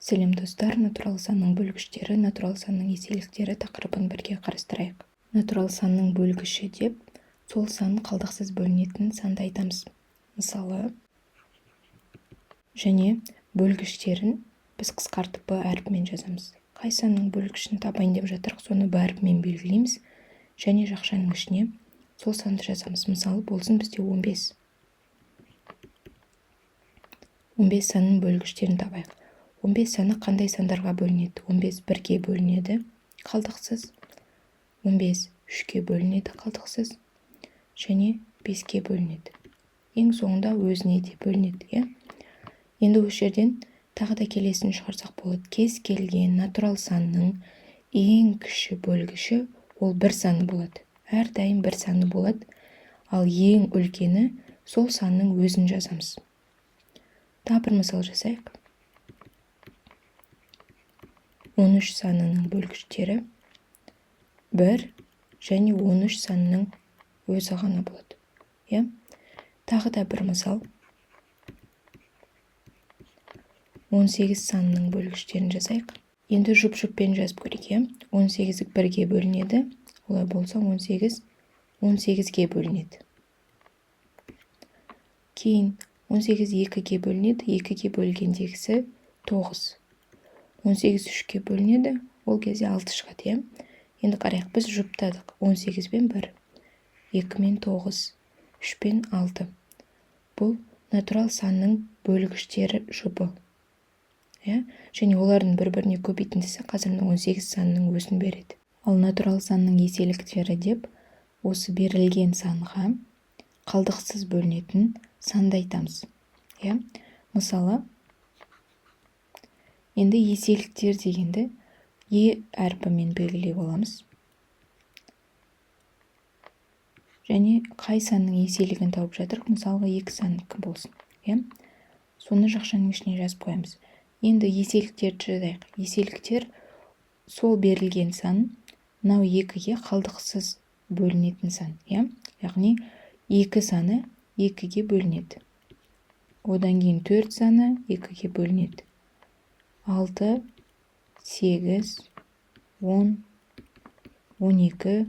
Сәлем достар, натурал санның бөлгіштері, натурал санның еселіктері тақырыбын бірге қарастырайық. Натурал санның бөлгіші деп, сол сан қалдықсыз бөлінетін санды айтамыз. Мысалы, және бөлгіштерін біз қысқартып Б әрпімен жазамыз. Қай санның бөлгішін табайын деп жатырық, соны Б әрпімен белгілейміз, және жақшаның ішіне сол санды жазамыз. Мысалы, болсын бізде 15. 15 санның бөлгіштерін табайық. 15 саны қандай сандарға бөлінеді? 15 1-ге бөлінеді, қалдықсыз. 15 3-ге бөлінеді, қалдықсыз. Және 5-ге бөлінеді. Ең соңында өзіне де бөлінеді. Енді осы жерден тағы да келесін шығарсақ болады. Кез келген натурал санның ең кіші бөлгіші ол бір саны болады. Әрдайым бір саны болады, ал ең үлкені сол санның өзін жазамыз. Тағы бір мысал жасайық. 13 санының бөлгіштері 1 және 13 санының өзі ғана болады. Тағы да бір мысал. 18 санының бөлгіштерін жазайық. Енді жұп-жұппен жазып көрейік. 18 1-ге бөлінеді, олай болса 18 18-ге бөлінеді. Кейін 18 2-ге бөлінеді, 2-ге бөлгендегісі 9. 18 3-ге бөлінеді, ол кезде 6 шығады. Енді қарайық, біз жұптадық. 18 пен 1, 2 мен 9, 3 пен 6. Бұл натурал санның бөлгіштері жұбы. Және олардың бір-біріне көбейтіндісі қазір 18 санның өзін береді. Ал натурал санның еселіктері деп, осы берілген санға қалдықсыз бөлінетін санды айтамыз. Мысалы, енді еселіктер дегенді Е әрпімен белгілей боламыз. Және қай санның еселігін тауып жатырық? Мысалға 2 санныкі болсын. Соны жақшаның ішіне жазып қоямыз. Енді еселіктерді жазайық. Еселіктер сол берілген сан, мынау 2-ге қалдықсыз бөлінетін сан. Яғни 2 саны 2-ге бөлінеді. Одан кейін 4 саны 2-ге бөлінеді. 6, 8, 10, 12,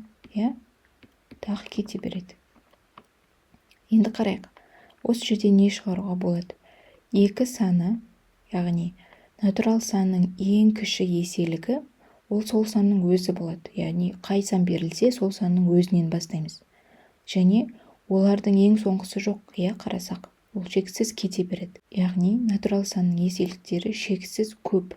тағы кете береді. Енді қарайық. Осы жерде не шығаруға болады? 2 саны, яғни натурал санның ең кіші еселігі, ол сол санның өзі болады. Яғни қай сан берілсе, сол санның өзінен бастаймыз. Және олардың ең соңғысы жоқ, қарасақ, ол шексіз кете береді. Яғни натурал санның еселіктері шексіз көп.